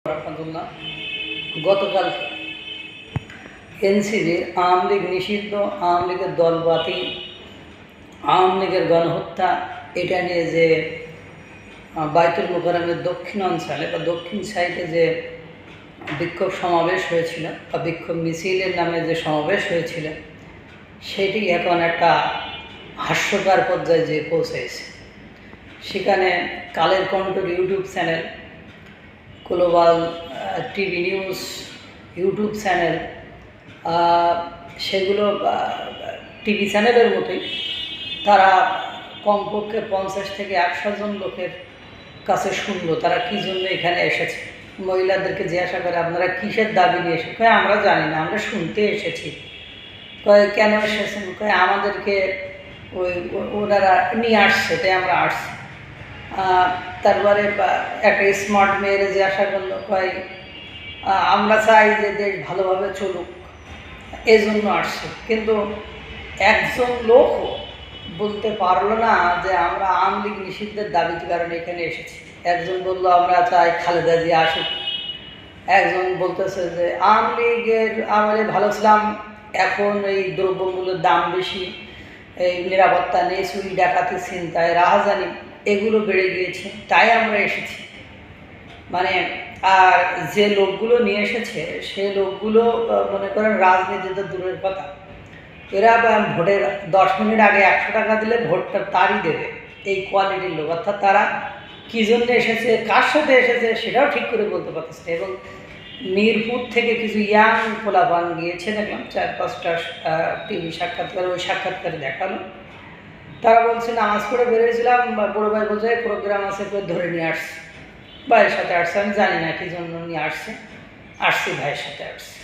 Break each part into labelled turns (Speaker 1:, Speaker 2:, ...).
Speaker 1: রহমতুল্লাহ। গতকালকে এনসিবির আওয়ামী লীগ নিষিদ্ধ, আওয়ামী লীগের দল বাতিল, আওয়ামী লীগের গণহত্যা এটা নিয়ে যে বাইতুল মোকাররমের দক্ষিণ অঞ্চলে বা দক্ষিণ সাইডে যে বিক্ষোভ সমাবেশ হয়েছিল বা বিক্ষোভ মিছিলের নামে যে সমাবেশ হয়েছিল সেটি এখন একটা হাস্যকর পর্যায়ে যে পৌঁছেছে। সেখানে কালের কণ্ঠের YouTube channel, global TV news YouTube channel, সেগুলো টিভি চ্যানেলের মতোই তারা কমপক্ষে 50 থেকে 100 জন লোকের কাছে শুনলো তারা কী জন্য এখানে এসেছে। মহিলাদেরকে জিজ্ঞাসা করে, আপনারা কিসের দাবি নিয়ে এসে? কয় আমরা জানি না, আমরা শুনতে এসেছি। কয় কেন এসেছেন? কয় আমাদেরকে ওনারা নিয়ে আসছে তাই আমরা আসছি। তারপরে একটা স্মার্ট মেয়েরে জিজ্ঞাসা করলো, কয় আমরা চাই যে দেশ ভালোভাবে চলুক, এই জন্য আসছে। কিন্তু একজন লোক বলতে পারলো না যে আমরা আওয়ামী লীগ নিষিদ্ধের দাবির কারণে এখানে এসেছি। একজন বললো আমরা চাই খালেদা জিয়া আসুক, একজন বলতেছে যে আওয়ামী লীগের আমলে ভালো ছিলাম, এখন এই দ্রব্যমূল্যের দাম বেশি, এই নিরাপত্তা নেই, চুরি ডাকাতি ছিনতাই রাহাজানি এগুলো বেড়ে গিয়েছে, তাই আমরা এসেছি। মানে আর যে লোকগুলো নিয়ে এসেছে সে লোকগুলো মনে করেন রাজনীতিতে দূরের কথা, এরা ভোটের 10 মিনিট আগে 100 টাকা দিলে ভোটটা তারই দেবে, এই কোয়ালিটির লোক। অর্থাৎ তারা কী জন্য এসেছে, কার সাথে এসেছে সেটাও ঠিক করে বলতে পারতেছে। এবং মিরপুর থেকে কিছু ইয়াং পোলাপান গিয়েছে, দেখলাম 4-5টা টিভি সাক্ষাৎকার, ওই সাক্ষাৎকারে দেখালো। তারা বলছে নামাজ পড়ে বেরিয়েছিলাম, বড়ো ভাই বলছে প্রোগ্রাম আছে, কেউ ধরে নিয়ে আসছে, ভাইয়ের সাথে আসছে, আমি জানি না কী জন্য নিয়ে আসছি ভাইয়ের সাথে আসছে।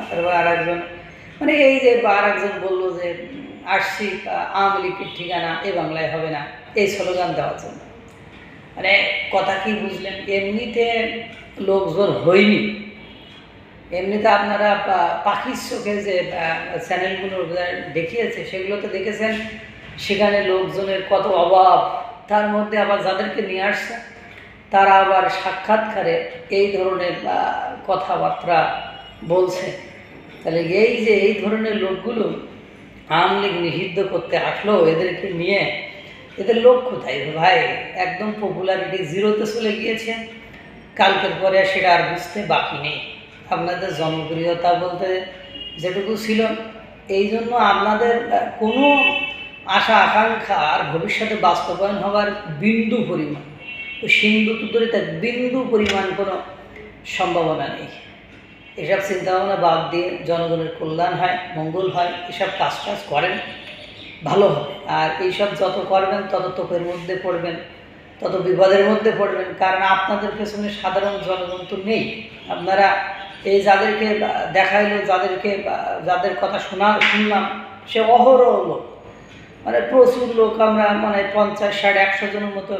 Speaker 1: তারপর আর একজন মানে এই যে আর একজন বললো যে আসছি আওয়ামী লীগের ঠিকানা এ বাংলায় হবে না, এই স্লোগান দেওয়ার জন্য। মানে কথা কি বুঝলেন? এমনিতে লোকজন হয়নি, এমনিতে আপনারা পাখির চোখে যে চ্যানেলগুলো দেখিয়েছে সেগুলো তো দেখেছেন, সেখানে লোকজনের কত অভাব। তার মধ্যে আবার যাদেরকে নিয়ে আসছে তারা আবার সাক্ষাৎকারে এই ধরনের কথাবার্তা বলছে। তাহলে এই যে এই ধরনের লোকগুলো আওয়ামী লীগ নিষিদ্ধ করতে আসলো, এদেরকে নিয়ে এদের লোক কোথায় ভাই? একদম পপুলারিটি জিরোতে চলে গিয়েছে। কালকের পরে সেটা আর বুঝতে বাকি নেই। আপনাদের জনপ্রিয়তা বলতে যেটুকু ছিল, এই জন্য আপনাদের কোনো আশা আকাঙ্ক্ষা আর ভবিষ্যতে বাস্তবায়ন হওয়ার বিন্দু পরিমাণ, সিন্ধু তুতরিতে বিন্দু পরিমাণ কোনো সম্ভাবনা নেই। এসব চিন্তাভাবনা বাদ দিয়ে জনগণের কল্যাণ হয়, মঙ্গল হয়, এসব কাজ করেন, ভালো হবে। আর এইসব যত করবেন তত তোপের মধ্যে পড়বেন, তত বিপদের মধ্যে পড়বেন। কারণ আপনাদের পেছনে সাধারণ জনগণ তো নেই। আপনারা এই যাদেরকে দেখাইলো, যাদের কথা শুনলাম, সে অহরহ লোক, মানে প্রচুর লোক। আমরা মানে 50, 60, 100 জনের মতো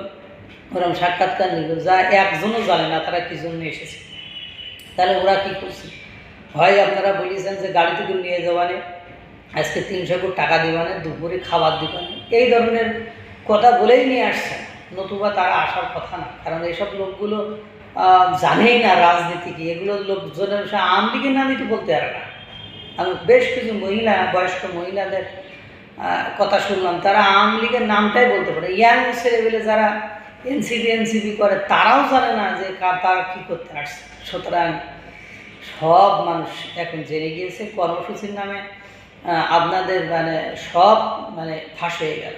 Speaker 1: ওরকম সাক্ষাৎকার নিল, যা একজনও জানে না তারা কী জন্য এসেছে। তাহলে ওরা কী করছে? হয় আপনারা বলেছেন যে গাড়িতে করে নিয়ে যাওয়ানে, আজকে 300 কোটি টাকা দিবানে, দুপুরে খাবার দিবানে, এই ধরনের কথা বলেই নিয়ে আসছেন, নতুবা তারা আসার কথা না। কারণ এইসব লোকগুলো জানেই না রাজনীতি কি। এগুলো লোকজনের আওয়ামী লীগের নামই তো বলতে পারে না। আমি বেশ কিছু মহিলা, বয়স্ক মহিলাদের কথা শুনলাম, তারা আওয়ামী লীগের নামটাই বলতে পারে। ইয়াং ছেলেবেলে যারা এনসিবি করে তারাও জানে না যে তারা কী করতে আসছে। সুতরাং সব মানুষ এখন জেনে গিয়েছে কর্মসূচির নামে আপনাদের সব ফাঁস হয়ে গেল।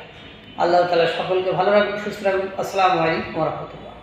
Speaker 1: আল্লাহ তাআলা সকলকে ভালো রাখুন, সুস্থ রাখুন। আসসালামু আলাইকুম ওয়া রাহমাতুল্লাহ।